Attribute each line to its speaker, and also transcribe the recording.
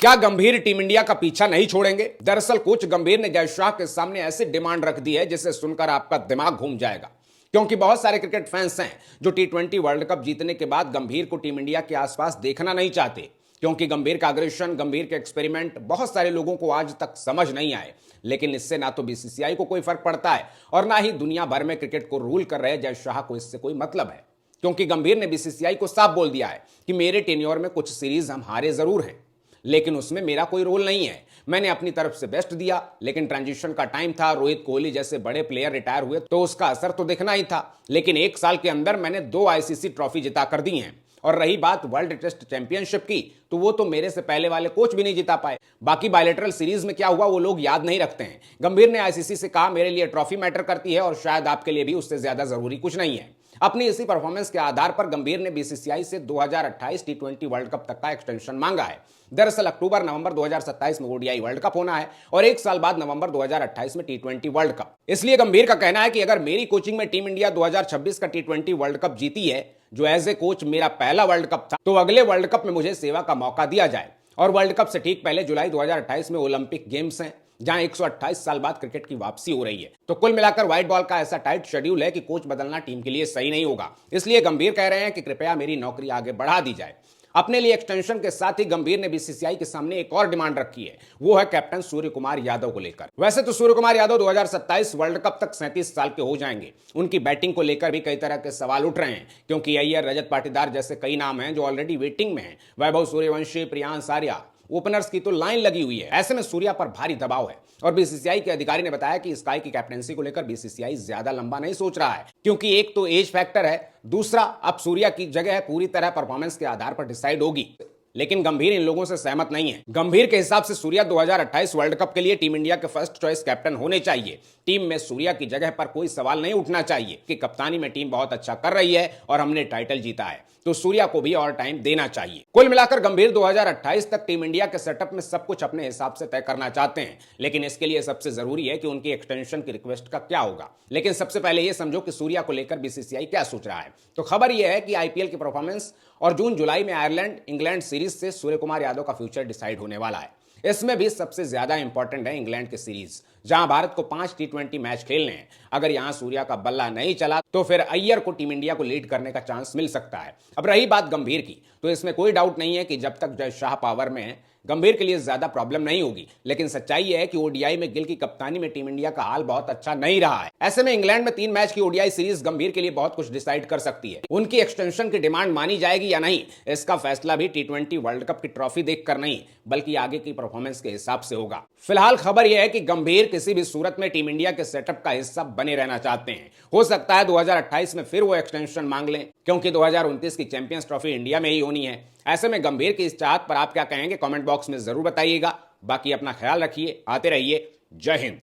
Speaker 1: क्या गंभीर team India का पीछा नहीं छोड़ेंगे? दरअसल कोच गंभीर ने जय शाह के सामने ऐसी डिमांड रख दी है जिसे सुनकर आपका दिमाग घूम जाएगा। क्योंकि बहुत सारे क्रिकेट फैंस हैं जो टी20 वर्ल्ड कप जीतने के बाद गंभीर को टीम इंडिया के आसपास देखना नहीं चाहते, क्योंकि गंभीर का अग्रेशन, गंभीर के एक्सपेरिमेंट बहुत सारे लोगों को आज तक समझ नहीं आए। लेकिन इससे ना तो बीसीसीआई को कोई फर्क पड़ता है और ना ही दुनिया भर में क्रिकेट को रूल कर रहे जय शाह को इससे कोई मतलब है। क्योंकि गंभीर ने बीसीसीआई को साफ बोल दिया है कि मेरे टेन्योर में कुछ सीरीज हम हारे जरूर हैं, लेकिन उसमें मेरा कोई रोल नहीं है। मैंने अपनी तरफ से बेस्ट दिया, लेकिन ट्रांजिशन का टाइम था, रोहित कोहली जैसे बड़े प्लेयर रिटायर हुए तो उसका असर तो दिखना ही था। लेकिन एक साल के अंदर मैंने 2 आईसीसी ट्रॉफी जिता कर दी हैं। और रही बात वर्ल्ड टेस्ट चैंपियनशिप की, तो वो तो मेरे से पहले वाले कोच भी नहीं जिता पाए। बाकी बायलैटरल सीरीज में क्या हुआ वो लोग याद नहीं रखते हैं। गंभीर ने आईसीसी से कहा, मेरे लिए ट्रॉफी मैटर करती है और शायद आपके लिए भी उससे ज्यादा जरूरी कुछ नहीं है। अपनी इसी परफॉर्मेंस के आधार पर गंभीर ने बीसीसीआई से 2028 टी20 वर्ल्ड कप तक का एक्सटेंशन मांगा है। दरअसल अक्टूबर-नवंबर 2027 में ओडीआई वर्ल्ड कप होना है और एक साल बाद नवंबर 2028 में टी20 वर्ल्ड कप। इसलिए गंभीर का कहना है कि अगर मेरी कोचिंग में टीम इंडिया 2026 का टी20 वर्ल्ड कप जीती है, जो एज ए कोच मेरा पहला वर्ल्ड कप था, तो अगले वर्ल्ड कप में मुझे सेवा का मौका दिया जाए। और वर्ल्ड कप से ठीक पहले जुलाई 2028 में ओलंपिक गेम्स हैं, जहां 128 साल बाद क्रिकेट की वापसी हो रही है। तो कुल मिलाकर व्हाइट बॉल का ऐसा टाइट शेड्यूल है कि कोच बदलना टीम के लिए सही नहीं होगा। इसलिए गंभीर कह रहे हैं कि कृपया मेरी नौकरी आगे बढ़ा दी जाए। अपने लिए एक्सटेंशन के साथ ही गंभीर ने बीसीसीआई के सामने एक और डिमांड रखी है, वो है कैप्टन सूर्य कुमार यादव को लेकर। वैसे तो सूर्य कुमार यादव 2027 वर्ल्ड कप तक 37 साल के हो जाएंगे। उनकी बैटिंग को लेकर भी कई तरह के सवाल उठ रहे हैं, क्योंकि अय्यर, रजत पाटीदार जैसे कई नाम हैं जो ऑलरेडी वेटिंग में हैं। वैभव सूर्यवंशी, प्रियांश आर्या, ओपनर्स की तो लाइन लगी हुई है। ऐसे में सूर्या पर भारी दबाव है और बीसीसीआई के अधिकारी ने बताया कि स्काई की कैप्टेंसी को लेकर बीसीसीआई ज्यादा लंबा नहीं सोच रहा है, क्योंकि एक तो एज फैक्टर है, दूसरा अब सूर्या की जगह पूरी तरह परफॉर्मेंस के आधार पर डिसाइड होगी। लेकिन गंभीर इन लोगों से सहमत नहीं है। गंभीर के हिसाब से सूर्या 2028 वर्ल्ड कप के लिए टीम इंडिया के फर्स्ट चॉइस कैप्टन होने चाहिए। टीम में सूर्या की जगह पर कोई सवाल नहीं उठना चाहिए कि कप्तानी में टीम बहुत अच्छा कर रही है और हमने टाइटल जीता है, तो सूर्या को भी और टाइम देना चाहिए। कुल मिलाकर गंभीर 2028 तक टीम इंडिया के सेटअप में सब कुछ अपने हिसाब से तय करना चाहते हैं, लेकिन इसके लिए सबसे जरूरी है कि उनकी एक्सटेंशन की रिक्वेस्ट का क्या होगा। लेकिन सबसे पहले यह समझो कि सूर्या को लेकर बीसीसीआई क्या सोच रहा है। तो खबर यह है कि आईपीएल की परफॉर्मेंस और जून जुलाई में आयरलैंड इंग्लैंड सीरीज से सूर्य कुमार यादव का फ्यूचर डिसाइड होने वाला है। इसमें भी सबसे ज्यादा इंपॉर्टेंट है इंग्लैंड की सीरीज, जहां भारत को 5 टी20 मैच खेलने हैं। अगर यहां सूर्या का बल्ला नहीं चला तो फिर अय्यर को टीम इंडिया को लीड करने का चांस मिल सकता है। अब रही बात गंभीर की, तो इसमें कोई डाउट नहीं है कि जब तक जय शाह पावर में है, गंभीर के लिए ज्यादा प्रॉब्लम नहीं होगी। लेकिन सच्चाई यह है कि ओडीआई में गिल की कप्तानी में टीम इंडिया का हाल बहुत अच्छा नहीं रहा है। ऐसे में इंग्लैंड में 3 मैच की ओडीआई सीरीज गंभीर के लिए बहुत कुछ डिसाइड कर सकती है। उनकी एक्सटेंशन की डिमांड मानी जाएगी या नहीं, इसका फैसला भी टी20 वर्ल्ड कप की ट्रॉफी देखकर नहीं, बल्कि आगे की परफॉर्मेंस के हिसाब से होगा। फिलहाल खबर यह है कि गंभीर किसी भी सूरत में टीम इंडिया के सेटअप का हिस्सा बने रहना चाहते हैं। हो सकता है 2028 में फिर वो एक्सटेंशन मांग लें, क्योंकि 2029 की चैंपियंस ट्रॉफी इंडिया में ही होनी है। ऐसे में गंभीर की इस चाहत पर आप क्या कहेंगे, कमेंट बॉक्स में जरूर बताइएगा। बाकी अपना ख्याल रखिए, आते रहिए। जय हिंद।